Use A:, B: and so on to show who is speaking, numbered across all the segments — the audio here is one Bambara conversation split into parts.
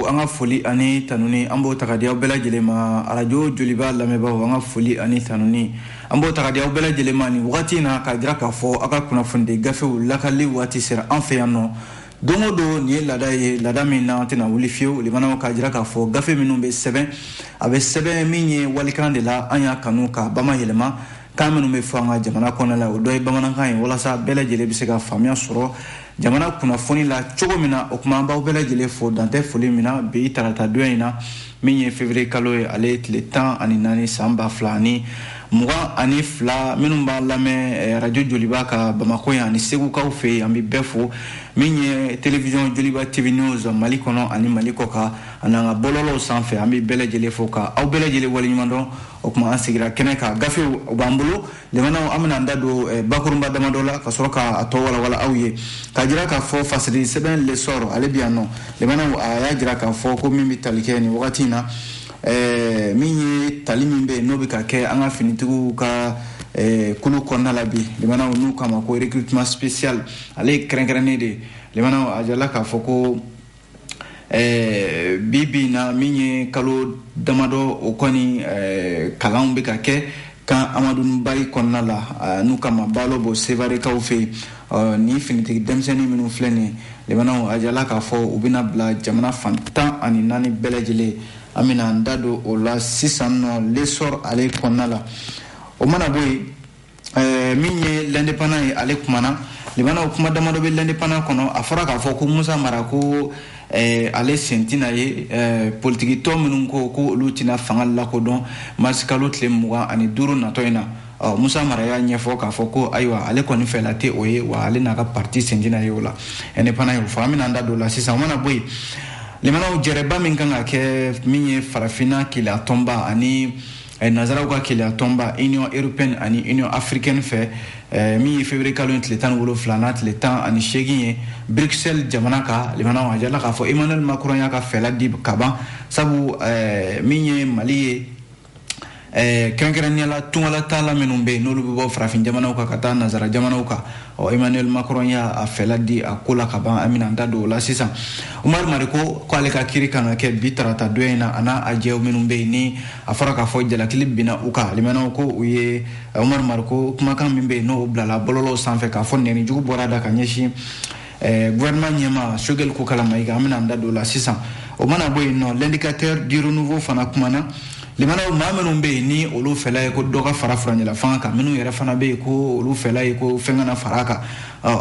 A: anga foli ani tanuni ambo tagadiaw bela jelema radio joliba lameba anga foli ani tanuni ambo tagadiaw bela jelema ni wati na ka dira ka fo aka kuna funde gafew lakali wati sera anfe yanno dongodo ni lada mina tena wulifio libana ka dira ka fo gafe minnu be seben abe seben minye walikran de la anya kanu ka bama yelema kamenu me fanga jamana konala o doy bamana kan wala sa bela jele bi se ka famia soro jamana kuna foni la chogo mina okuma ba bela jele fo dante foli mina be tarata doina minye février kalo ale le temps ani nani samba flani muga ani fla minnu ba lame radio joliba ka bamako ya ni segu ka fe ambi befo minye télévision joliba tv news mali kono ani mali koka ananga bololo sanfe ambi bela jele fo ka aw bela jele wali nyimando okuma asigira keneka gafe ubambulo lemana amana ndado bakurumba damadola ka soroka atowala wala awye ka jira ka fo fasri seben le soro ale biano lemana aya jira ka fo ko mimi talikeni wakati na minye talimimbe nobika ke anga finitugu ka kulu konna labi lemana nu kama ko recrutement spécial ale krenkrene de lemana ajala ka foko bibi na minye kalo damado okoni kalambe ka ke kan amadou bari konna la nu kama balo bo sevare ka ofe ni finitugu demseni minu flene lemana ajala ka fo ubina bla jamana fanta ani nani belajele amina ndado ola sisano lesor ale konala o mana boy minye l'indépendant ale kumana libana kuma damado be l'indépendant kono afara ka fo ko Musa Marako ale sentina ye politique to minun ko lutina fangal la ko don maskalo tle muga ani duru na toina Musa Maraya nyefo ka fo ko aywa ale koni felate oye wa ale na ka parti sentina ye ola indépendant yo famina ndado la sisa o mana boy lemana jereba minkanga ke minye farafina kila tomba ani nazarawa kila tomba Union européenne ani Union africaine fait mi février kalon tletan wolo flanat le temps ani shegiye Bruxelles jamanaka lemana wajala ka fo Emmanuel Macron ya ka fela dib kaba sabu minye mali kankeranyala tungala tala menumbe nolu bo farafin jamana ka kata nazara jamana ka o Emmanuel Macron ya afela di akola kaba amina ndado la sisa Umar Mariko ko ale ka kiri kan ke bitarata doena ana ajew menumbe ni afara ka fo jala clip bina uka limana ko uye Umar Mariko kuma kan mimbe no blala bololo sanfe ka fo neni jugu borada ka nyeshi gouvernement nyema shogel ko kala maiga amina ndado la sisa o mana boy no l'indicateur du renouveau fana kumana limana mamenu be ni olu fela ko doga farafranya la fanka menu yera fana be ko olu fela ko fengana faraka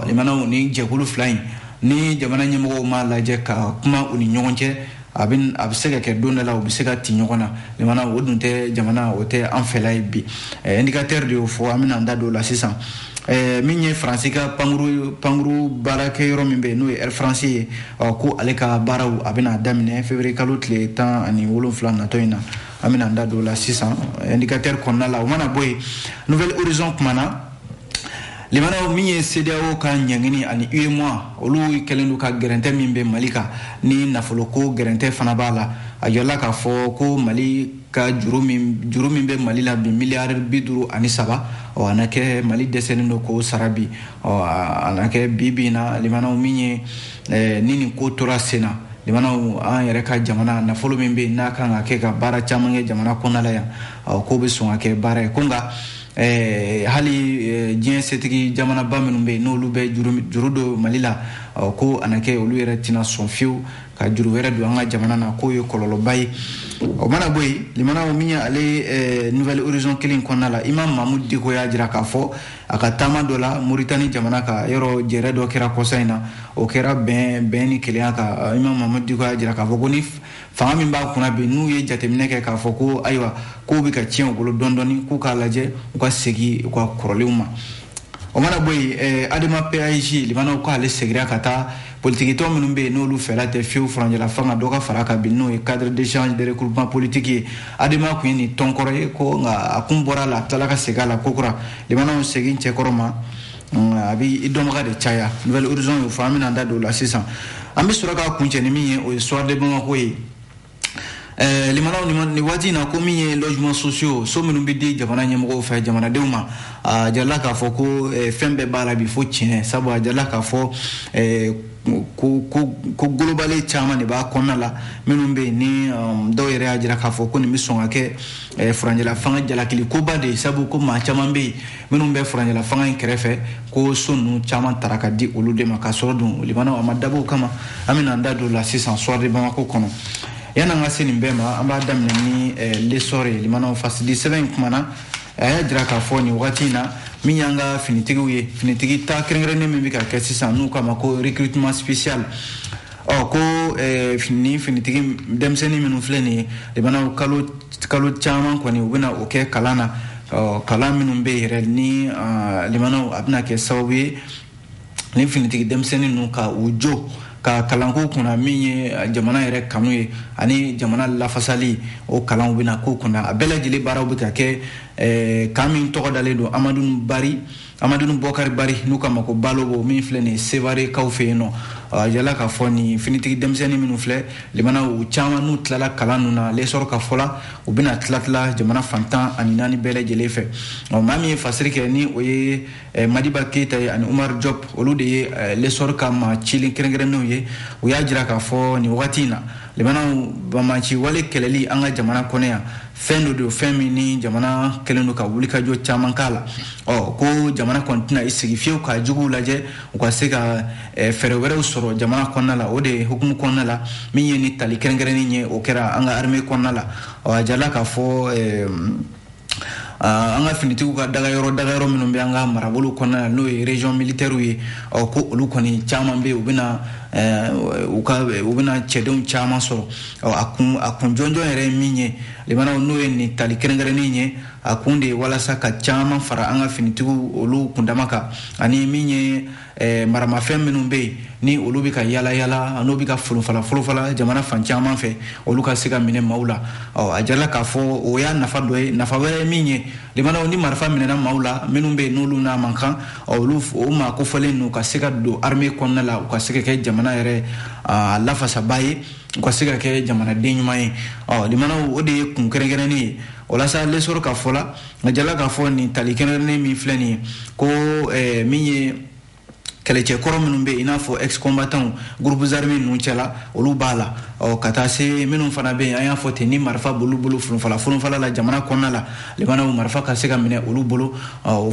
A: limana ni jekulu flying ni jamana nyemo ma la jeka kuma uni nyonje abin absega ke donala obsega ti nyona limana wodunte jamana ote en fela bi indicateur de fo amina ndado la 600 minye francika panguru barake yoro mimbe no air français ko aleka baraw abina damine février kalotle temps ani wolon flan na toina amina ndado la 600 indicateur konna la mana boy nouvel horizon kumana limana minye CDAO ka nyangini ani UEMOA olu kelendu ka gerente mimbe malika ni nafoloko gerente fanabala ayola ka fo ko mali ka jurumi be mali la bi milliard biduru ani saba o anake mali desenino ko sarabi o anake bibina limana minye nini ko tora sena limana an yɛrɛ ka jamana nafolo min be n'a kan ka kɛ ka baara caman kɛ jamana kɔnɔla yan ko bɛ sɔn ka kɛ baara ye ko nka hali diɲɛ setigi jamana ba minnu be n'olu bɛ juru do mali la ko anake olu yɛrɛ tina sɔn fiyewu ka juru wɛrɛ don an ka jamana na ko ye kɔlɔlɔba ye o mana bɔ yen limana min ye ale nouvelle horizon kelen kɔnɔna la Imam Mahmoud Diko y'a jira k'a fɔ a ka taama dɔ la Mauritanie jamana ka yɔrɔ jɛrɛ dɔ kɛra kɔsa in na o kɛra bɛn ni kelenya kan Imam Mahmoud Diko y'a jira k'a fɔ ko ni fanga min b'a kunna bi n'u ye jateminɛ kɛ k'a fɔ ko ayiwa k'u bɛ ka tiɲɛ u bolo dɔɔni k'u k'a lajɛ u ka segin u ka kɔrɔlenw ma o mana bɔ yen Adama PAIJ limana ko ale segira ka taa politique to minnu be n'olu fɛla tɛ fiyewu furanjɛla fanga dɔ ka fara ka bin n'o ye cadre d'échange de regroupement politique ye Adama kun ye nin tɔnkɔrɔ ye ko nka a kun bɔra la a tilala ka segin a la kokura limanaw segin cɛkɔrɔ ma a bɛ i dɔnbaga de caya nouvelle horizon y'o fɔ an bɛna an da don o la sisan an bɛ sɔrɔ ka kuncɛ ni min ye o ye soir de Bamako ye limana ni waati na ko min ye logements sociaux so minnu bɛ di jamana ɲɛmɔgɔw fɛ jamanadenw ma a jarala k'a fɔ ko fɛn bɛɛ b'a la bi fo tiɲɛ sabu a jarala k'a fɔ ko globale caman de b'a kɔnɔna la minnu bɛ yen ni dɔw yɛrɛ y'a jira k'a fɔ ko nin bɛ sɔn ka kɛ furanjɛla fanga jalakili koba de ye sabu ko maa caman bɛ yen minnu bɛ furanjɛla fanga in kɛrɛfɛ ko so ninnu caman tara ka di olu de ma ka sɔrɔ dun limana a ma dabɔ o kama an bɛna an da don o la sisan soir de Bamako kɔnɔ yanni an ka se nin bɛɛ ma an b'a daminɛ ni l'essor ye limanaw fasidi sɛbɛn in kumana a y'a jira k'a fɔ nin wagati in na min y'an ka finitigiw ye finitigi ta kɛrɛnkɛrɛnnen min bɛ ka kɛ sisan n'u k'a ma ko recrutement spécial ko ni finitigi denmisɛnnin minnu filɛ nin ye limanaw kalo caman kɔni u bɛna o kɛ kalan na kalan minnu bɛ yen yɛrɛ ni limanaw a bɛna kɛ sababu ye ni finitigi denmisɛnnin ninnu ka u jo ka kalanko kunna min ye jamana yɛrɛ kanu ye ani jamana lafasali o kalanw bɛna k'o kunna a bɛɛ lajɛlen baaraw bɛ ka kɛ kan min tɔgɔ dalen don Amadou Bokari Bari n'u k'a ma ko Balobo min filɛ nin ye Sevare kaw fɛ yen nɔ a yala k'a fɔ nin finitigi denmisɛnnin minnu filɛ limana u caman n'u tilala kalan ninnu na l'essor ka fɔ la u bɛna tila jamana fantan ani naani bɛɛ lajɛlen fɛ maa min ye fasiri kɛ ni o ye Madiba Keyita ye ani Umar Diop olu de ye l'essor ka maa cilen kɛrɛnkɛrɛnnenw ye u y'a jira k'a fɔ nin wagati in na limanaw bamaci wale kɛlɛli an ka jamana kɔnɔ yan fɛn dɔ don fɛn min ni jamana kɛlen don ka wulikajɔ caman k'a la ko jamana kɔni tɛna i sigi fiyewu ka juguw lajɛ u ka se ka fɛɛrɛ wɛrɛw sɔrɔ jamana kɔnɔna la o de ye hukumu kɔnɔna la min ye ni tali kɛrɛnkɛrɛnnen ye o kɛra an ka armée kɔnɔna la a jarala k'a fɔ an ka finitigiw ka dagayɔrɔ minnu bɛ an ka marabolo kɔnɔna la n'o ye région militaire ye ko olu kɔni caman bɛ yen u bɛna cɛdenw caman sɔrɔ a kun jɔnjɔn yɛrɛ ye min ye limanaw n'o ye nin tali kɛrɛnkɛrɛnnen ye a kun de ye walasa ka caman fara an ka finitigiw olu kundama kan ani min ye maramafɛn minnu bɛ yen ni olu bɛ ka yala n'o bɛ ka folofala jamana fan caman fɛ olu ka se ka minɛ maaw la a jarala k'a fɔ o y'a nafa dɔ ye nafa wɛrɛ ye min ye limanaw ni marifa minɛna maaw la minnu bɛ yen n'olu n'a man kan olu o maa kofɔlen n'u ka se ka don armée kɔnɔna la u ka se ka kɛ jamana yɛrɛ lafasaba ye u ka se ka kɛ jamanaden ɲuman ye limanaw o de ye kun kɛrɛnkɛrɛnnen ye o la sa l'essor ka fɔ la a jarala k'a fɔ nin tali kɛrɛnkɛrɛnnen min filɛ nin ye ko min ye kɛlɛcɛ kɔrɔ minnu bɛ i n'a fɔ ex-combattants groupes armés ninnu cɛla olu b'a la ka taa se minnu fana bɛ yen an y'a fɔ ten ni marifa b'olu bolo funufala la jamana kɔnɔna la limanaw marifa ka se ka minɛ olu bolo olu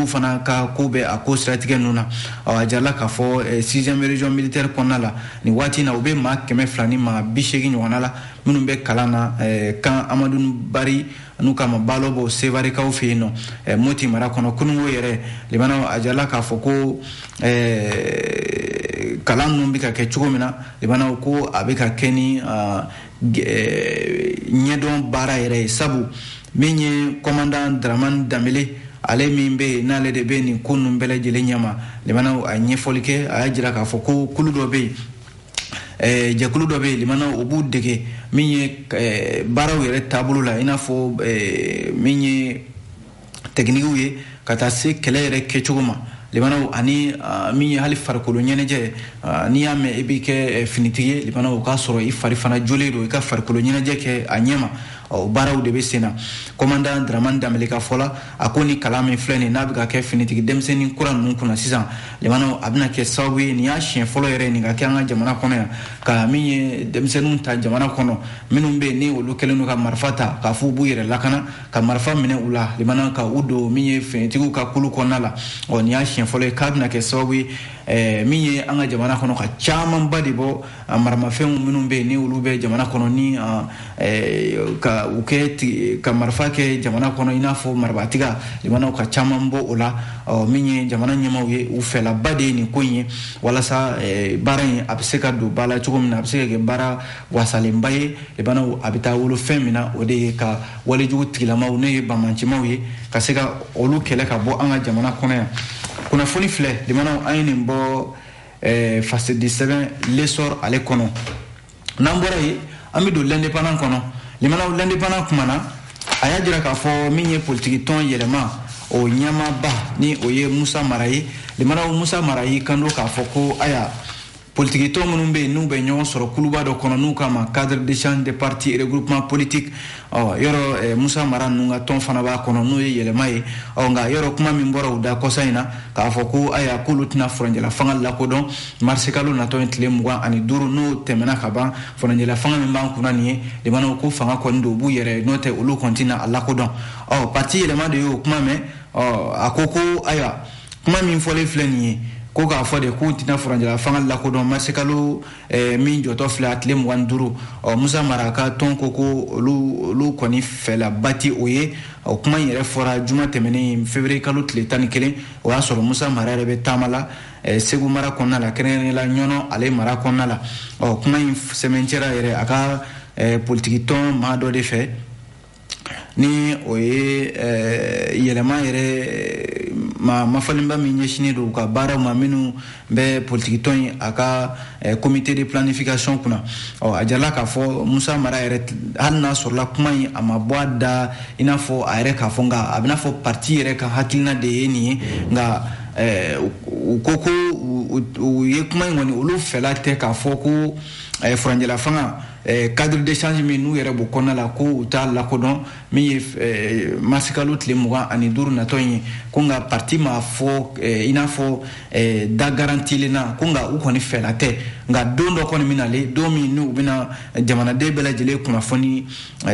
A: fana ka ko bɛ a ko siratigɛ ninnu na a jarala k'a fɔ 6e région militaire kɔnɔna la nin waati in na u bɛ maa 200 ni maa 80 ɲɔgɔnna la minnu bɛ kalan na kan Amadou Bari n'u k'a ma Balobo Sevare kaw fɛ yen nɔ Moti mara kɔnɔ kunungo yɛrɛ limanaw a jarala k'a fɔ ko kalan ninnu bɛ ka kɛ cogo min na limanaw ko a bɛ ka kɛ ni ɲɛdɔn baara yɛrɛ ye sabu min ye commandant Dramane Dembele ale min bɛ yen n'ale de bɛ nin ko ninnu bɛɛ lajɛlen ɲɛma limanaw a ɲɛfɔli kɛ a y'a jira k'a fɔ ko kulu dɔ bɛ yen jɛkulu dɔ bɛ yen limanaw o b'u dege min ye baaraw yɛrɛ taabolo la i n'a fɔ min ye techniquew ye ka taa se kɛlɛ yɛrɛ kɛcogo ma limanaw ani min ye hali farikolo ɲɛnajɛ n'i y'a mɛn i b'i kɛ finitigi ye limanaw o k'a sɔrɔ i fari fana jolen don i ka farikolo ɲɛnajɛ kɛ a ɲɛma baaraw de bɛ sen na commandant Dramane Dembele ka fɔ la a ko ni kalan min filɛ nin n'a bɛ ka kɛ finitigi denmisɛnnin kura ninnu kunna sisan limanaw a bɛna kɛ sababu ye nin y'a siɲɛ fɔlɔ yɛrɛ nin ka kɛ an ka jamana kɔnɔ yan ka min ye denmisɛnninw ta jamana kɔnɔ minnu bɛ yen ni olu kɛlen don ka marifa ta k'a fɔ u b'u yɛrɛ lakana ka marifa minɛ u la limanaw ka u don min ye finitigiw ka kulu kɔnɔna la nin y'a siɲɛ fɔlɔ ye k'a bɛna kɛ sababu ye min ye an ka jamana kɔnɔ ka camanba de bɔ maramafɛnw minnu bɛ yen ni olu bɛ jamana kɔnɔ ni ka marifa kɛ jamana kɔnɔ i n'a fɔ marabatiga limanaw ka caman bɔ o la min ye jamana ɲɛmaw ye u fɛlaba de ye nin ko in ye walasa baara in a bɛ se ka don ba la cogo min na a bɛ se ka kɛ baara wasalenba ye limanaw a bɛ taa wolo fɛn min na o de ye ka walejugu tigilamaw n'o ye bamancimaw ye ka se ka olu kɛlɛ ka bɔ an ka jamana kɔnɔ yan kunnafoni filɛ limanaw an ye nin bɔ fasidi sɛbɛn l'essor ale kɔnɔ n'an bɔra yen an bɛ don l'indépendant kɔnɔ limanaw l'indépendant kuma na a y'a jira k'a fɔ min ye politiki tɔn yɛlɛma o ɲɛmaaba ni o ye Musa Mara ye limanaw Musa Mara y'i kanto k'a fɔ ko aya politique to minnu bɛ yen n'u bɛ ɲɔgɔn sɔrɔ kuluba dɔ kɔnɔ n'u k'a ma cadre d'échange des partis et regroupement politique yɔrɔ Musa Mara ninnu ka tɔn fana b'a kɔnɔ n'o ye yɛlɛma ye nka yɔrɔ kuma min bɔra u da kɔsa in na k'a fɔ ko aya k'olu tɛna furanjɛla fanga lakodɔn mars kalo natɔ ye tile 25 n'o tɛmɛna ka ban furanjɛla fanga min b'an kunna nin ye limanaw ko fanga kɔni don u b'u yɛrɛ n'o tɛ olu kɔni tɛna a lakodɔn parti yɛlɛma de y'o kuma mɛn a ko aya kuma min fɔlen filɛ nin ye ko k'a fɔ de k'u tɛna furanjɛla fanga lakodɔn mars kalo min jɔtɔ filɛ a tile 25 Musa Mara ka tɔn ko olu kɔni fɛla bati o ye o kuma in yɛrɛ fɔra juma tɛmɛnen février kalo tile 11 o y'a sɔrɔ Musa Mara yɛrɛ bɛ taama la Segu mara kɔnɔna la kɛrɛnkɛrɛnnenya la ɲɔnɔ ale mara kɔnɔna la kuma in sɛmɛncɛra yɛrɛ a ka politique tɔn maa dɔ de fɛ ni o ye yɛlɛma yɛrɛ mafalenba min ɲɛsinen don ka baaraw ma minnu bɛ politique tɔn in a ka comité de planification kunna a jala k'a fɔ Musa Mara yɛrɛ hali n'a sɔrɔla kuma in a ma bɔ a da i n'a fɔ a yɛrɛ k'a fɔ nka a bɛna fɔ parti yɛrɛ ka hakilina de ye nin ye nka u ko ko u ye kuma in kɔni olu fɛla tɛ k'a fɔ ko furanjɛla fanga cadre d'échange min n'u yɛrɛ b'o kɔnɔna la ko u t'a lakodɔn min ye mars kalo tile 25 natɔ ye ko nka parti ma fɔ i n'a fɔ da garantilen na ko nka u kɔni fɛla tɛ nka don dɔ kɔni bɛna le don min n'u bɛna jamanaden bɛɛ lajɛlen kunnafoni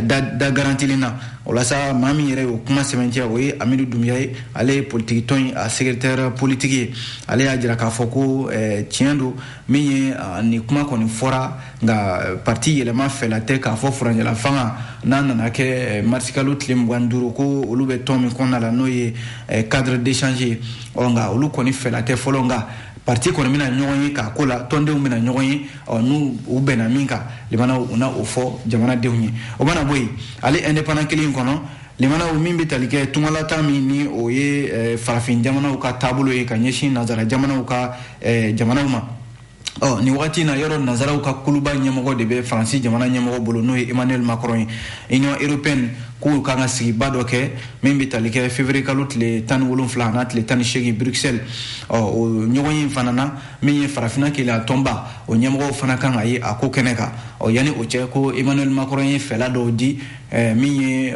A: da garantilen na o la sa maa min yɛrɛ y'o kuma sɛbɛntiya o ye Amidu Dunbiya ye ale ye politique tɔn a secrétaire politique ye ale y'a jira k'a fɔ ko tiɲɛ don min ye nin kuma kɔni fɔra nka parti yɛlɛma fɛla tɛ k'a fɔ furanjɛla fanga n'a nana kɛ mars kalo tile 25 ko olu bɛ tɔn min kɔnɔna la n'o ye cadre d'échange ye nka olu kɔni fɛla tɛ fɔlɔ nka parti kɔni bɛna ɲɔgɔn ye k'a ko la tɔndenw bɛna ɲɔgɔn ye n'u u bɛnna min kan limanaw u na o fɔ jamanadenw ye o mana bɔ yen ale indépendant kelen kɔnɔ limanaw min bɛ tali kɛ tungalata min ni o ye farafin jamanaw ka taabolo ye ka ɲɛsin nanzara jamanaw ka jamanaw ma ni wagati na yɔrɔ nanzaraw ka kuluba ɲɛmɔgɔ de bɛ faransi jamana ɲɛmɔgɔ bolo n'o ye Emmanuel Macron ye Union européenne k'u kan ka sigiba dɔ kɛ min bɛ tali kɛ février kalo tile 17 n'a tile 18 Bruxelles o ɲɔgɔn ye fana na min ye farafina kelen a tɔnba o ɲɛmɔgɔw fana kan ka ye a ko kɛnɛ kan yanni o cɛ ko Emmanuel Macron ye fɛla dɔw di min ye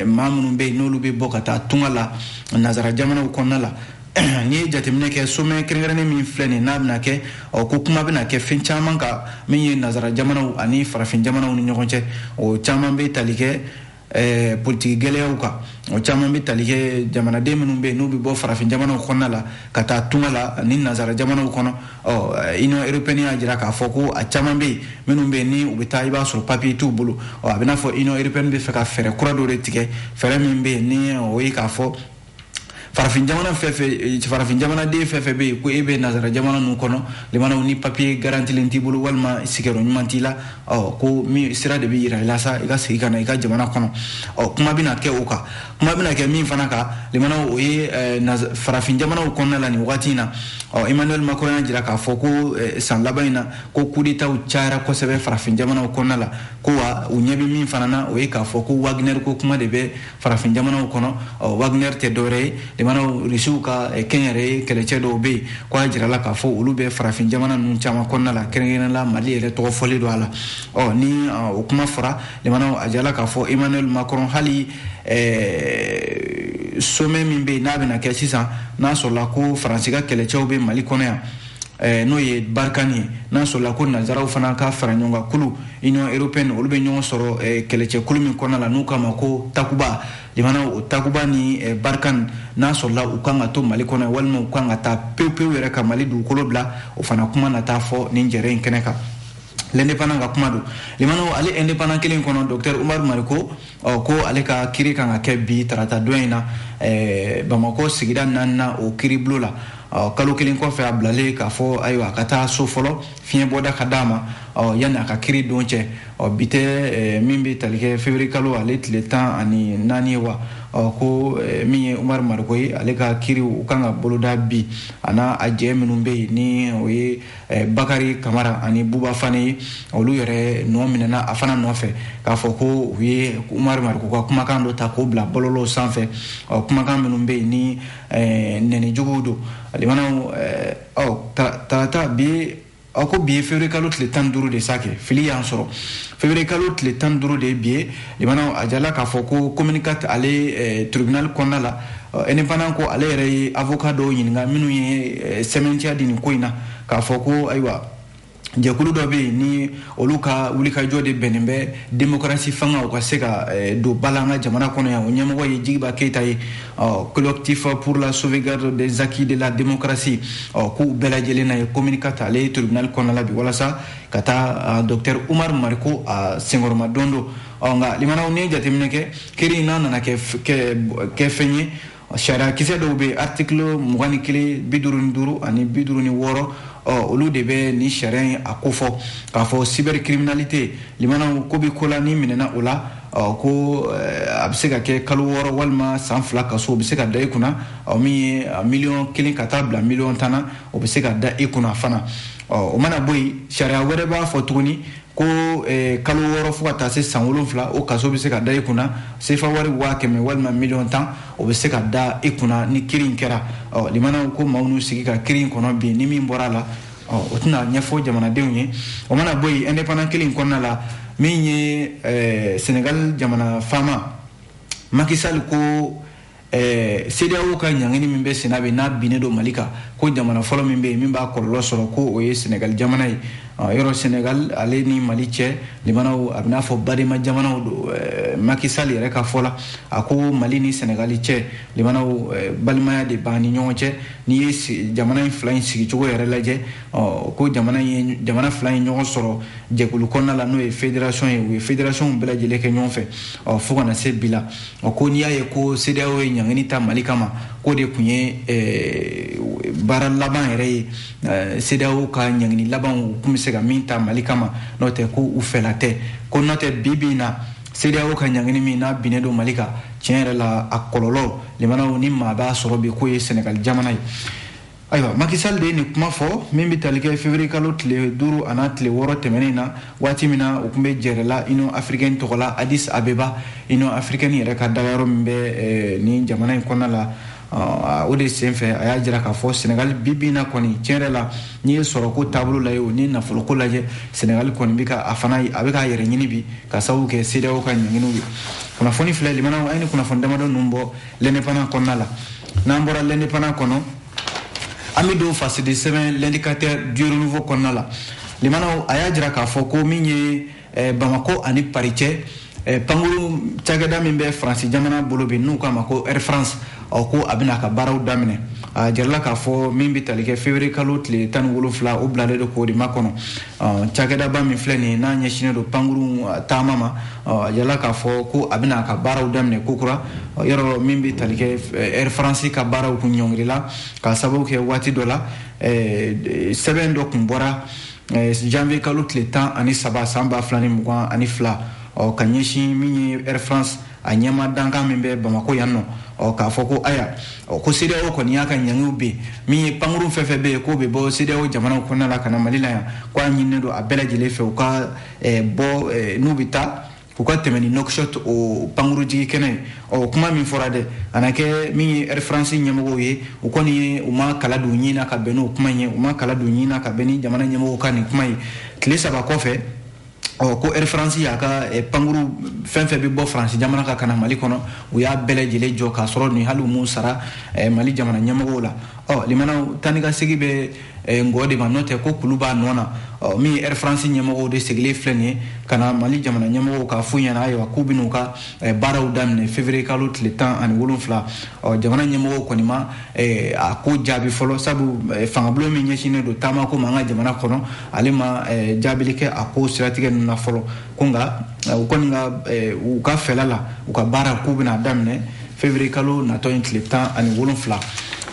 A: maa minnu bɛ yen n'olu bɛ bɔ ka taa tunga la nanzara jamanaw kɔnɔna la n'i ye jateminɛ kɛ sommet kɛrɛnkɛrɛnnen min filɛ nin n'a bɛna kɛ ko kuma bɛna kɛ fɛn caman kan min ye nanzara jamanaw ani farafin jamanaw ni ɲɔgɔn cɛ o caman bɛ tali kɛ politique gɛlɛyaw kan o caman bɛ tali kɛ jamanaden minnu bɛ yen n'u bɛ bɔ farafin jamanaw kɔnɔna la ka taa tunga la ni nanzara jamanaw kɔnɔ Union européenne y'a jira k'a fɔ ko a caman bɛ yen minnu bɛ yen ni u bɛ taa i b'a sɔrɔ papier t'u bolo a bɛ n'a fɔ Union européenne bɛ fɛ ka fɛɛrɛ kura dɔ de tigɛ fɛɛrɛ min bɛ yen ni o ye k'a fɔ farafin jamana farafin jamanaden fɛn fɛn bɛ yen ko e bɛ nanzara jamana ninnu kɔnɔ limanaw ni papier garantilen t'i bolo walima sigiyɔrɔ ɲuman t'i la ko sira de bɛ yira i la sa i ka segin ka na i ka jamana kɔnɔ kuma bɛna kɛ o kan kuma bɛna kɛ min fana kan limanaw o ye farafin jamanaw kɔnɔna la nin wagati in na Emmanuel Macron y'a jira k'a fɔ ko san laban in na ko coup d'état cayara kosɛbɛ farafin jamanaw kɔnɔna la ko wa u ɲɛ bɛ min fana na o ye k'a fɔ ko Wagner ko kuma de bɛ farafin jamanaw kɔnɔ Wagner tɛ dɔwɛrɛ ye limanaw risiw ka kɛnyɛrɛ kɛlɛcɛ dɔw bɛ yen ko a jirala k'a fɔ olu bɛ farafin jamana ninnu caman kɔnɔna la kɛrɛnkɛrɛnnen la Mali yɛrɛ tɔgɔ fɔlen don a la ni o kuma fɔra limanaw a jirala k'a fɔ Emmanuel Macron hali sommet min bɛ yen n'a bɛna kɛ sisan n'a sɔrɔla ko faransi ka kɛlɛcɛw bɛ Mali kɔnɔ yan n'o ye Barkhane ye n'a sɔrɔla ko nanzaraw fana ka fara ɲɔgɔn kan kulu Union européenne olu bɛ ɲɔgɔn sɔrɔ kɛlɛcɛ kulu min kɔnɔna la n'u k'a ma ko Takuba limanaw o Takuba ni Barkhane n'a sɔrɔla u kan ka to Mali kɔnɔ walima u kan ka taa pewu yɛrɛ ka Mali dugukolo bila o fana kuma na taa fɔ nin jɛrɛ in kɛnɛ kan l'indépendant ka kuma don limanaw ale indépendant kelen kɔnɔ Dr Umar Mariko ko ale ka kiri kan ka kɛ bi tarata don in na Bamako sigida 4 o kiri bulon la kalo kelen kɔfɛ a bilalen k'a fɔ ayiwa a ka taa so fɔlɔ fiɲɛ bɔda ka d'a ma yanni a ka kiri don cɛ bi tɛ min bɛ tali kɛ février kalo ale tile 14 ye wa ko min ye Umar Mariko ye ale ka kiri u kan ka boloda bi a n'a a jɛ minnu bɛ yen ni o ye Bakari Kamara ani Buba Fane ye olu yɛrɛ nɔ minɛna a fana nɔfɛ k'a fɔ ko u ye Umar Mariko ka kumakan dɔ ta k'o bila bɔlɔlɔw sanfɛ kumakan minnu bɛ yen ni nɛnijuguw don limanaw tarata bi ako bi février kalo tile 15 de sake fili yan sɔrɔ février kalo tile 15 de bi limana a jala k'a fɔ ko communicat ale tribunal kɔnɔna la indépendant ko ale yɛrɛ ye avocat dɔw ɲininka minnu ye sɛmɛntiya di nin ko in na k'a fɔ ko ayiwa jɛkulu dɔ bɛ yen ni olu ka wulikajɔ de bɛnnen bɛ démocratie fanga u ka se ka don ba la an ka jamana kɔnɔ yan o ɲɛmɔgɔ ye Jigiba Keyita ye collectif pour la sauvegarde des acquis de la démocratie k'u bɛɛ lajɛlen na ye communicat ale ye tribunal kɔnɔna la bi walasa ka taa docteur Umar Mariko a senkɔrɔma don do nka limanaw ni jateminɛ kɛ kiiri in n'a nana kɛ fɛn ye sariya kisɛ dɔw bɛ article 21 55 ani 56 olu de bɛ ni sariya in a kofɔ k'a fɔ cybercriminalité limanaw ko bɛ ko la ni minɛna o la ko a bɛ se ka kɛ kalo 6 walima san 2 kaso o bɛ se ka da i kunna min ye $1,000,000 ka taa bila $1,000,000 na o bɛ se ka da i kunna fana o mana bɔ yen sariya wɛrɛ b'a fɔ tuguni ko kalo 6 fo ka taa se san 7 o kaso bɛ se ka da i kunna sefa wari 100,000 walima $1,000,000 o bɛ se ka da i kunna ni kiiri in kɛra limanaw ko maaw n'u sigi ka kiiri in kɔnɔ bi ni min bɔra a la o tɛna ɲɛfɔ jamanadenw ye o mana bɔ yen indépendant kelen in kɔnɔna la min ye Sénégal jamana faama Macky Sall ko CEDEAO ka ɲangini min bɛ senna bɛ n'a binnen don Mali kan ko jamana fɔlɔ min bɛ yen min b'a kɔlɔlɔ sɔrɔ ko o ye Sénégal jamana ye yɔrɔ Sénégal ale ni Mali cɛ limanaw a bɛ n'a fɔ badema jamanaw don Macky Sall yɛrɛ ka fɔ la a ko Mali ni Sénégal cɛ limanaw balimaya de b'an ni ɲɔgɔn cɛ n'i ye jamana in fila in sigicogo yɛrɛ lajɛ ko jamana fila in ɲɔgɔn sɔrɔ jɛkulu kɔnɔna la n'o ye fédération ye u ye fédération bɛɛ lajɛlen kɛ ɲɔgɔn fɛ fo ka na se bi la ko n'i y'a ye ko CEDEAO ye ɲangini ta Mali kama ko de tun ye baara laban yɛrɛ ye CEDEAO ka ɲangini laban u tun bɛ se ka min ta Mali kama n'o tɛ ko u fɛla tɛ ko n'o tɛ bi in na CEDEAO ka ɲangini min n'a binnen don Mali kan tiɲɛ yɛrɛ la a kɔlɔlɔ limanaw ni maa b'a sɔrɔ bi k'o ye Sénégal jamana ye ayiwa Macky Sall de ye nin kuma fɔ min bɛ tali kɛ février kalo tile 5 a n'a tile 6 tɛmɛnen na waati min na u tun bɛ jɛrɛla Union africaine tɔgɔ la Addis Abeba Union africaine yɛrɛ ka dagayɔrɔ min bɛ ni jamana in kɔnɔna la o de senfɛ a y'a jira k'a fɔ Sénégal bi na kɔni tiɲɛ yɛrɛ la n'i ye sɔrɔ ko taabolo lajɛ o ni nafolo ko lajɛ Sénégal kɔni bɛ ka a bɛ k'a yɛrɛ ɲini bi ka sababu kɛ CEDEAO ka ɲanginiw ye kunnafoni filɛ limanaw a ye ni kunnafoni damadɔ ninnu bɔ l'indépendant kɔnɔna la n'an bɔra l'indépendant kɔnɔ an bɛ don face de sɛbɛn l'indicateur du renouveau kɔnɔna la limanaw a y'a jira k'a fɔ ko min ye Bamako ani Paris cɛ pankuru cakɛda min bɛ Faransi jamana bolo bi n'u k'a ma ko Air France ko a bɛna a ka baaraw daminɛ a jarala k'a fɔ min bɛ tali kɛ février kalo tile 17 o bilalen don k'o de makɔnɔ cakɛdaba min filɛ nin ye n'a ɲɛsinnen don pankuru taama ma a jarala k'a fɔ ko a bɛna a ka baaraw daminɛ kokura yɔrɔ min bɛ tali kɛ Air France ka baaraw kun ɲɔngirila k'a sababu kɛ waati dɔ la sɛbɛn dɔ kun bɔra janvier kalo tile 13 san 2022 ka ɲɛsin min ye Air France a ɲɛma dankan min bɛ Bamako yan nɔ k'a fɔ ko aya ko CEDEAO kɔni y'a ka ɲangiw bɛ min ye pankuru fɛn fɛn bɛ yen k'o bɛ bɔ CEDEAO jamanaw kɔnɔna la ka na Mali la yan ko a ɲininen don a bɛɛ lajɛlen fɛ u ka bɔ n'u bɛ taa u ka tɛmɛ ni Nouakchott o pankuru jigi kɛnɛ ye kuma min fɔra dɛ a na kɛ min ye Air France ɲɛmɔgɔw ye u kɔni u ma kala don ɲin na ka bɛn n'o kuma ye u ma kala don ɲin na ka bɛn ni jamana ɲɛmɔgɔw ka nin kuma ye tile 3 kɔfɛ ko Air France y'a ka pankuru fɛn fɛn bɛ bɔ Faransi jamana kan ka na Mali kɔnɔ u y'a bɛɛ lajɛlen jɔ k'a sɔrɔ nin hali u m'u sara Mali jamana ɲɛmɔgɔw la limanaw taa ni ka segin bɛ ngɔ de ma n'o tɛ ko kulu b'a nɔ na min Air France ɲɛmɔgɔw de sigilen filɛ nin ye ka na Mali jamana ɲɛmɔgɔw k'a f'u ɲɛna ayiwa k'u bɛn'u ka baaraw daminɛ février kalo tile 17 jamana ɲɛmɔgɔw kɔni ma a ko jaabi fɔlɔ sabu fangabulon min ɲɛsinnen don taama ko ma an ka jamana kɔnɔ ale ma jaabili kɛ a ko siratigɛ ninnu na fɔlɔ ko nka u kɔni u ka fɛla la u ka baara k'u bɛna daminɛ février kalo natɔ in tile 17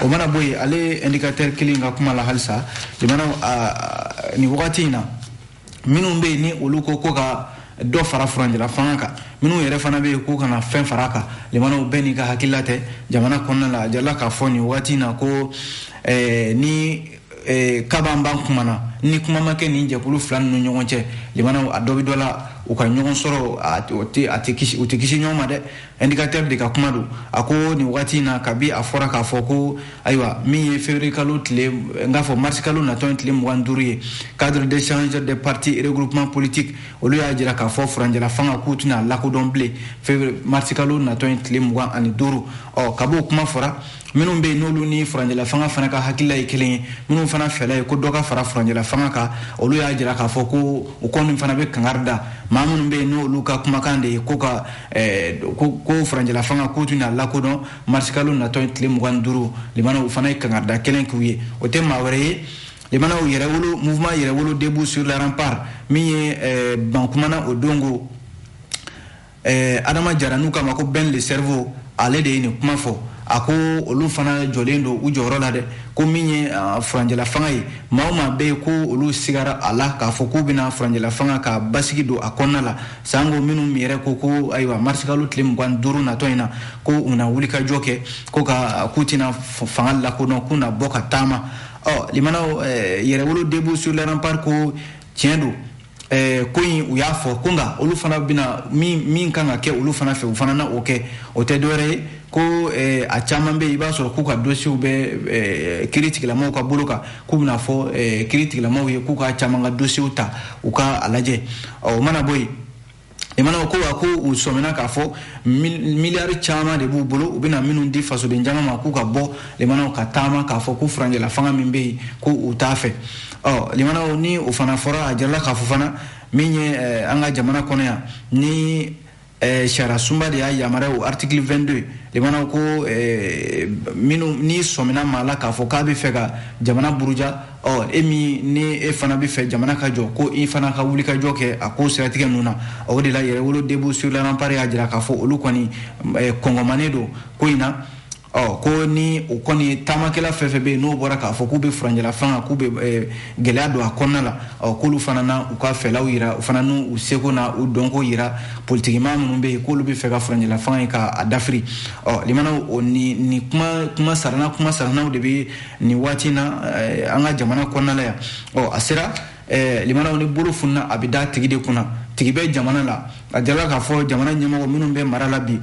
A: o mana bɔ yen ale indicateur kelen ka kuma la halisa limanaw ni wagati in na minnu bɛ yen ni olu ko ka dɔ fara furanjɛla fanga kan minnu yɛrɛ fana bɛ yen k'u kana fɛn fara a kan limanaw bɛɛ n'i ka hakilila tɛ jamana kɔnɔna la a jarala k'a fɔ nin wagati in na ko ni kaban ban kumana ni kuma ma kɛ nin jɛkulu fila ninnu ɲɔgɔn cɛ limanaw a dɔ bɛ dɔ la u ka ɲɔgɔn sɔrɔ a tɛ kisi ɲɔgɔn ma dɛ indicateur de ka kuma don a ko nin waati na kabi a fɔra k'a fɔ ko ayiwa min ye février kalo tile n k'a fɔ mars kalo natɔ tile 25 ye cadre d'échange des partis et regroupements politiques olu y'a jira k'a fɔ furanjɛla fanga k'u tɛna lakodɔn bilen mars kalo natɔ tile 25 ka b'o kuma fɔra minnu bɛ yen n'olu ni furanjɛla fanga fana ka hakilila ye kelen ye minnu fana fɛla ye ko dɔ ka fara furanjɛla fanga kan olu y'a jira k'a fɔ ko u kɔni fana bɛ kangari da maa minnu bɛ yen n'olu ka kumakan de ye ko furanjɛla fanga k'u tɛna lakodɔn mars kalo natɔ tile 25 limana u fana ye kangari da kelen k'u ye o tɛ maa wɛrɛ ye limana mouvement yɛrɛwolo debout sur les remparts min ye bankumana o dongo Adama Jara n'u k'a ma ko Ben le cerveau ale de ye nin kuma fɔ a ko olu fana jɔlen don u jɔyɔrɔ la dɛ ko min ye furanjɛla fanga ye maa o maa bɛ yen ko olu sigara a la k'a fɔ k'u bɛna furanjɛla fanga ka basigi don a kɔnɔna la sango minnu yɛrɛ ko ayiwa mars kalo tile 25 natɔ in na ko u na wulikajɔ kɛ ko k'u tɛna fanga lakodɔn k'u na bɔ ka taama limanaw yɛrɛwolo debout sur les remparts ko tiɲɛ don ko in u y'a fɔ ko nka olu fana bɛna min kan ka kɛ olu fana fɛ u fana na o kɛ o tɛ dɔwɛrɛ ye ko a caman bɛ yen i b'a sɔrɔ k'u ka dossiers bɛ kiiri tigilamaw ka bolo kan k'u bɛna fɔ kiiri tigilamaw ye k'u ka caman ka dossiers ta u ka a lajɛ o mana bɔ yen limanaw ko u sɔmina k'a fɔ miliyari caman de b'u bolo u bɛna minnu di fasoden jama ma k'u ka bɔ limanaw ka taama k'a fɔ ko furanjɛla fanga min bɛ yen ko u t'a fɛ limanaw ni o fana fɔra a jirala k'a fɔ fana min ye an ka jamana kɔnɔ yan ni sariya sunba de y'a yamaruya o article 22 limanaw ko minnu ni sɔmina maa la k'a fɔ k'a bɛ fɛ ka jamana buruja ni e fana bɛ fɛ jamana ka jɔ ko i fana ka wuli ka jɔ kɛ a ko siratigɛ ninnu na o de la yɛrɛwolo debout sur les remparts y'a jira k'a fɔ olu kɔni kɔngɔmanen don ko in na ko ni o kɔni taamakɛla fɛn fɛn bɛ yen n'o bɔra k'a fɔ k'u bɛ furanjɛla fanga k'u bɛ gɛlɛya don a kɔnɔna la k'olu fana na u ka fɛlaw yira u fana n'u seko na u dɔnko yira politikimaa minnu bɛ yen k'olu bɛ fɛ ka furanjɛla fanga ye k'a dafiri limanaw ni kuma saranaw de bɛ nin waati na an ka jamana kɔnɔna la yan a sera limanaw ni bolo funna a bɛ da tigi de kunna tigi bɛ jamana la a jala k'a fɔ jamana ɲɛmɔgɔ minnu bɛ mara la bi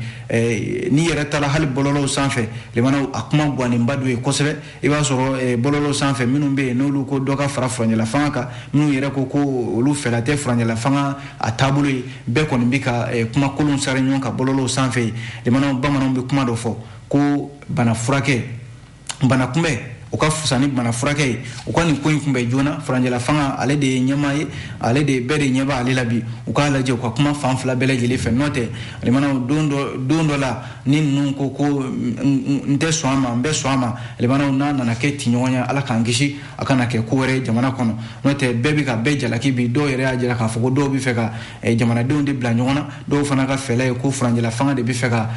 A: ni yɛrɛ taara hali bɔlɔlɔw sanfɛ limanaw a kuma guwanenba don ye kosɛbɛ i b'a sɔrɔ bɔlɔlɔw sanfɛ minnu bɛ yen n'olu ko dɔ ka fara furanjɛla fanga kan minnu yɛrɛ ko olu fɛla tɛ furanjɛla fanga a taabolo ye bɛɛ kɔni bɛ ka kuma kolon sari ɲɔgɔn kan bɔlɔlɔw sanfɛ limanaw bamananw bɛ kuma dɔ fɔ ko bana kunbɛn u ka fusa ni bana furakɛ ye u ka nin ko in kunbɛn joona furanjɛla fanga ale de ye ɲɛmaa ye ale de bɛɛ de ɲɛ b'a ale la bi u k'a lajɛ u ka kuma fan fila bɛɛ lajɛlen fɛ n'o tɛ limanaw don dɔ la ni ninnu ko n tɛ sɔn a ma n bɛ sɔn a ma limanaw n'a nana kɛ tiɲɔgɔn ye ala k'an kisi a kana kɛ ko wɛrɛ jamana kɔnɔ n'o tɛ bɛɛ bɛ ka bɛɛ jalaki bi dɔw yɛrɛ y'a jira k'a fɔ ko dɔw bɛ fɛ ka jamanadenw de bila ɲɔgɔn na dɔw fana ka fɛla ye ko furanjɛla fanga de bɛ fɛ ka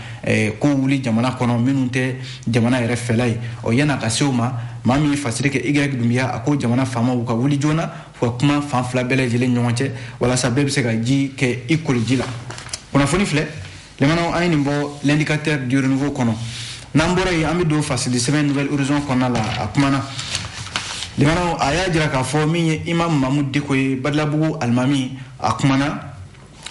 A: ko wuli jamana kɔnɔ minnu tɛ jamana yɛrɛ fɛla ye yan'a ka se o ma maa min ye fasiri kɛ Y Dunbiya a ko jamana faamaw ka wuli joona u ka kuma fan fila bɛɛ lajɛlen ɲɔgɔn cɛ walasa bɛɛ bɛ se ka ji kɛ i koli ji la kunnafoni filɛ limanaw an ye nin bɔ l'indicateur du renouveau kɔnɔ n'an bɔra yen an bɛ don fasili sɛbɛn nouvelle horizon kɔnɔna la a kumana limanaw a y'a jira k'a fɔ min ye Imam Mamudu Diko ye Badilabugu alimami a kumana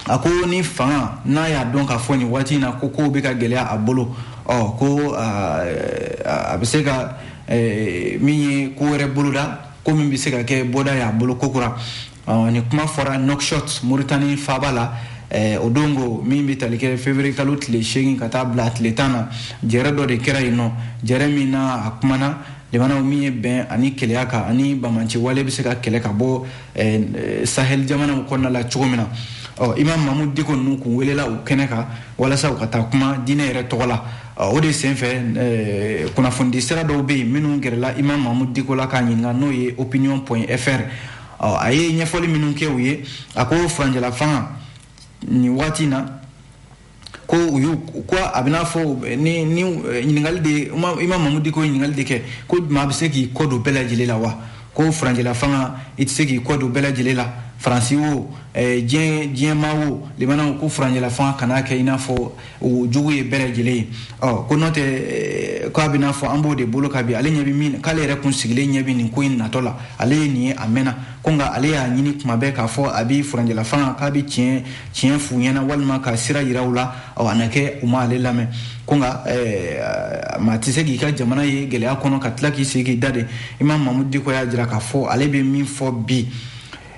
A: a ko ni fanga n'a y'a dɔn k'a fɔ nin waati in na ko kow bɛ ka gɛlɛya a bolo ko a bɛ se ka min ye ko wɛrɛ boloda ko min bɛ se ka kɛ bɔda y'a bolo kokura ni kuma fɔra Nouakchott Mauritanie faaba la o dongo min bɛ tali kɛ février kalo tile 8 ka taa bila tile 10 na jɛrɛ dɔ de kɛra yen nɔ jɛrɛ min na a kumana limanaw min ye bɛn ani kɛlɛya kan ani bamaci wale bɛ se ka kɛlɛ ka bɔ Sahel jamanaw kɔnɔna la cogo min na Imam Mamudu Diko ninnu kun welela u kɛnɛ kan walasa u ka taa kuma diinɛ yɛrɛ tɔgɔ la o de senfɛ kunnafoni sira dɔw bɛ yen minnu gɛrɛla Imam Mamudu Diko la k'a ɲininka n'o ye opinion.fr a ye ɲɛfɔli minnu kɛ u ye a ko furanjɛla fanga nin waati in na ko a bɛ n'a fɔ ni ɲininkali de Imam Mamudu Diko ye ɲininkali de kɛ ko maa bɛ se k'i kɔ don bɛɛ lajɛlen la wa ko furanjɛla fanga i tɛ se k'i kɔ don bɛɛ lajɛlen la Faransi wo diɲɛ maa wo limana ko furanjɛla fanga kana kɛ i n'a fɔ o jugu ye bɛɛ lajɛlen ye ko n'o tɛ k'a bɛ n'a fɔ an b'o de bolo ka bi ale ɲɛ bɛ min k'ale yɛrɛ kun sigilen ɲɛ bɛ nin ko in natɔ la ale ye nin ye a mɛnna ko nka ale y'a ɲini tuma bɛɛ k'a fɔ a bɛ furanjɛla fanga k'a bɛ tiɲɛ f'u ɲɛna walima ka sira yira u la a na kɛ u ma ale lamɛn ko nka maa tɛ se k'i ka jamana ye gɛlɛya kɔnɔ ka tila k'i sigi k'i da de Imam Mamadu Diko y'a jira k'a fɔ ale bɛ min fɔ bi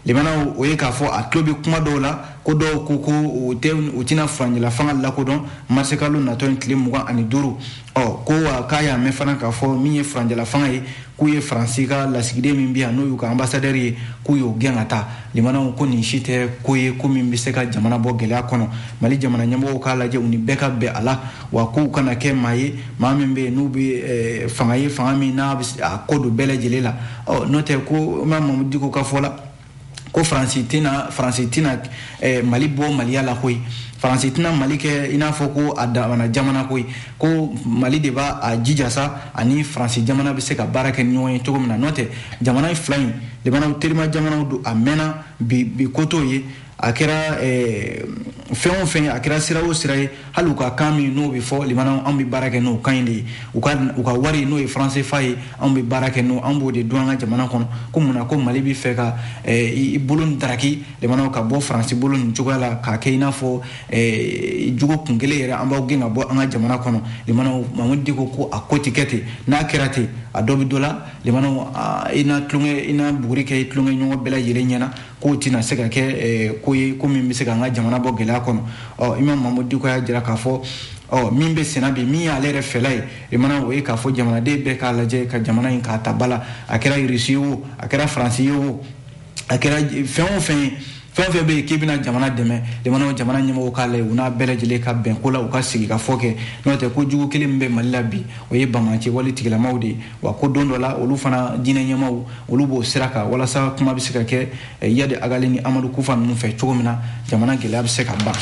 A: limana o ye k'a fɔ a tulo bɛ kuma dɔw la ko dɔw ko u tɛna furanjɛla fanga lakodɔn marisi kalo natɔ in tile 25 ko k'a y'a mɛn fana k'a fɔ min ye furanjɛla fanga ye k'u ye Faransi ka lasigiden min bɛ yan n'o y'u ka ambassadeur ye k'u y'o gɛn ka taa limana ko nin si tɛ ko ye ko min bɛ se ka jamana bɔ gɛlɛya kɔnɔ Mali jamana ɲɛmɔgɔw k'a lajɛ u ni bɛɛ ka bɛn a la wa k'u kana kɛ maa ye maa min bɛ yen n'u bɛ fanga ye fanga min n'a bɛ a ko don bɛɛ lajɛlen la n'o tɛ ko Imam Mamadu Diko ka fɔ la ko Faransi tɛna Mali bɔ Maliya la koyi Faransi tɛna Mali kɛ i n'a fɔ ko a damana jamana koyi ko Mali de b'a jija sa ani Faransi jamana bɛ se ka baara kɛ ni ɲɔgɔn ye cogo min na n'o tɛ jamana in fila in limanaw terima jamanaw don a mɛnna bi ko t'o ye a kɛra fɛn o fɛn a kɛra sira o sira ye hali u ka kan min n'o bɛ fɔ limanaw an bɛ baara kɛ n'o kan in de ye u ka wari n'o ye français fa ye an bɛ baara kɛ n'o an b'o de dun an ka jamana kɔnɔ ko mun na ko Mali bɛ fɛ ka i bolo daraki limanaw ka bɔ Faransi bolo nin cogoya la k'a kɛ i n'a fɔ jogo kun kelen yɛrɛ an b'aw gɛn ka bɔ an ka jamana kɔnɔ limanaw Mamadu Diko ko a ko tɛ kɛ ten n'a kɛra ten a dɔ bɛ dɔ la limanaw i na buguri kɛ i tulonkɛ ɲɔgɔn bɛɛ lajɛlen ɲɛna k'o tɛna se ka kɛ ko ye ko min bɛ se ka an ka jamana bɔ gɛlɛya kɔnɔ Imam Mamadu Diko y'a jira k'a fɔ min bɛ senna bi min y'ale yɛrɛ fɛla ye limana o ye k'a fɔ jamanaden bɛɛ k'a lajɛ ka jamana in k'a ta bala a kɛra Irisi ye o a kɛra Faransi ye o a kɛra fɛn o fɛn ye fɛn o fɛn bɛ yen k'i bɛna jamana dɛmɛ limana jamana ɲɛmɔgɔw k'a lajɛ u n'a bɛɛ lajɛlen ka bɛn ko la u ka sigi ka fɔ kɛ n'o tɛ ko jugu kelen min bɛ Mali la bi o ye banbancɛ wale tigilamaw de ye wa ko don dɔ la olu fana diinɛ ɲɛmaw olu b'o sira kan walasa kuma bɛ se ka kɛ Yadi Agali ni Amadu Kufa ninnu fɛ cogo min na jamana gɛlɛya bɛ se ka ban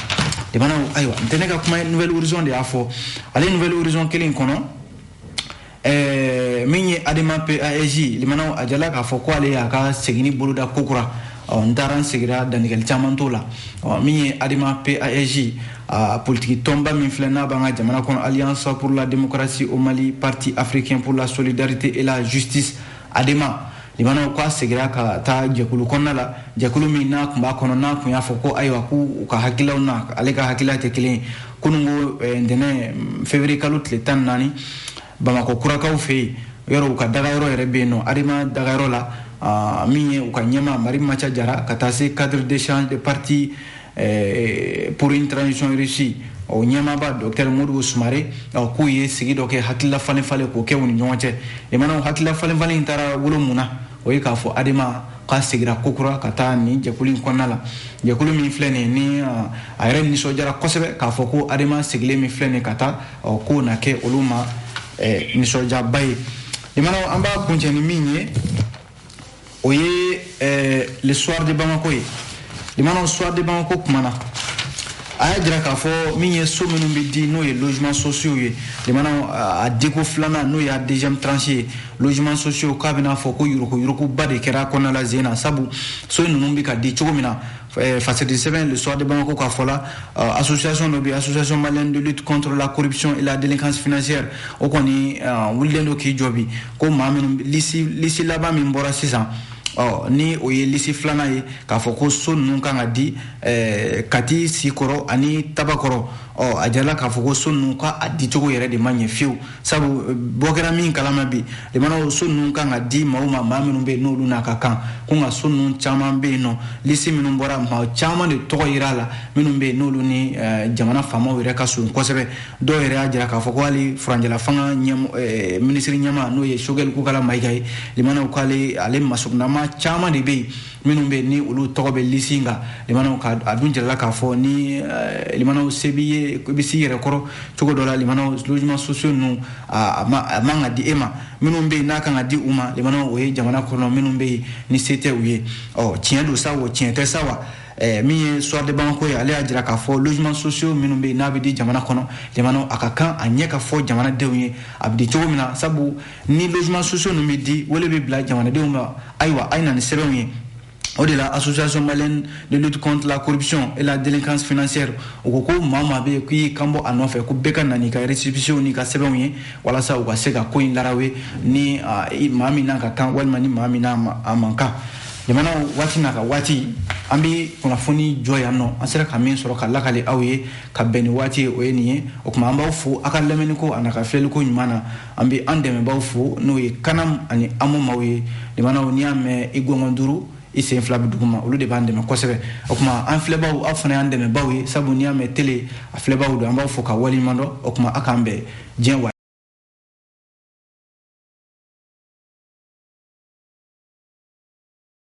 A: limana ayiwa n tɛ ne ka kuma Nouvelle Horizon de y'a fɔ ale Nouvelle Horizon kelen kɔnɔ min ye Adama PAEJ limana a jala k'a fɔ ko ale y'a ka seginni boloda ko kura n taara n segira dantigɛli caman t'o la min ye Adama PAEJ politique tɔnba min filɛ n'a b'an ka jamana kɔnɔ Alliance pour la démocratie au Mali Parti africain pour la solidarité et la justice ADEMA limana ko a segira ka taa jɛkulu kɔnɔna la jɛkulu min n'a kun b'a kɔnɔ n'a kun y'a fɔ ko ayiwa k'u ka hakilaw na ale ka hakila tɛ kelen ye kunungo ntɛnɛn février kalo tile 14 Bamako kurakaw fɛ yen yɔrɔ u ka dagayɔrɔ yɛrɛ bɛ yen nɔ ADEMA dagayɔrɔ la min ye u ka ɲɛma Mari Macha Jara ka taa se cadre d'échange de parti pour une transition réussie o ɲɛmaaba Dr Modibo Sumare k'u ye sigi dɔ kɛ hakilila falen-falen k'o kɛ u ni ɲɔgɔn cɛ limana hakilila falen-falen in taara wolo mun na o ye k'a fɔ ADEMA k'a segira kokura ka taa nin jɛkulu in kɔnɔna la jɛkulu min filɛ nin ni a yɛrɛ nisɔndiyara kosɛbɛ k'a fɔ ko ADEMA sigilen min filɛ nin ka taa k'o na kɛ olu ma nisɔndiyaba ye limana an b'a kuncɛ ni min ye o ye le soir de Bamako ye limana soir de Bamako kumana a y'a jira k'a fɔ min ye so minnu bɛ di n'o ye logements sociaux ye limana a diko filanan n'o ye a deuxième tranche ye logements sociaux k'a bɛna fɔ ko yurukuba de kɛra a kɔnɔna la zen na sabu so ninnu bɛ ka di cogo min na fasɛdi sɛbɛn le soir de Bamako k'a fɔ la association dɔ bɛ association malienne de lutte contre la corruption et la délinquance financière o kɔni wulilen don k'i jɔ bi ko maa minnu lisi laban min bɔra sisan ni o ye lisi filanan ye k'a fɔ ko so ninnu kan ka di Kati Sikɔrɔ ani Tabakɔrɔ a jala k'a fɔ ko so ninnu ka a di cogo yɛrɛ de ma ɲɛ fiyewu sabu bɔ kɛra min kalama bi limana so ninnu kan ka di maa minnu bɛ yen n'olu n'a ka kan ko nka so ninnu caman bɛ yen nɔ lisi minnu bɔra maa caman de tɔgɔ yira a la minnu bɛ yen n'olu ni jamana faamaw yɛrɛ ka surun kosɛbɛ dɔw yɛrɛ y'a jira k'a fɔ ko hali furanjɛla fanga minisiri ɲɛma n'o ye Choguel Kokala Mayiga ye limana ko ale masukunama caman de bɛ yen minnu bɛ yen ni olu tɔgɔ bɛ lisi in kan limana a dun jirala k'a fɔ ni limana se b'i ye i bɛ s'i yɛrɛ kɔrɔ cogo dɔ la limana logements sociaux ninnu a man ka di e ma minnu bɛ yen n'a kan ka di u ma limana o ye jamana kɔnɔ minnu bɛ yen ni se tɛ u ye tiɲɛ don sa o tiɲɛ tɛ sa wa min ye soir de Bamako ye ale y'a jira k'a fɔ logements sociaux minnu bɛ yen n'a bɛ di jamana kɔnɔ limana a ka kan a ɲɛ ka fɔ jamanadenw ye a bɛ di cogo min na sabu ni logements sociaux ninnu bɛ di wele bɛ bila jamanadenw ma ayiwa a ye na ni sɛbɛnw ye Au-delà, l'association malienne de lutte contre la corruption et la délinquance financière, au cours mama be qui kambo anofe ku beka nani ka restitution ni ka sebonye wala sa uka sega coin larawe ni mami na ka kan walma ni mami na amanka jamana wati na ka wati ambi kuna foni joya no asira ka min soro ka lakale awye ka beni wati o eniye o kuma amba fu aka lemeni ko anaka felu ko nyumana ambi andeme ba fu no e kanam ani amu mawe jamana ni ame igongonduru ise inflabi duguma olu de bande me kosebe okuma an flebaw afana ande me bawi sabu ni ame tele a flebaw do amba fo ka wali mando okuma akambe jenwa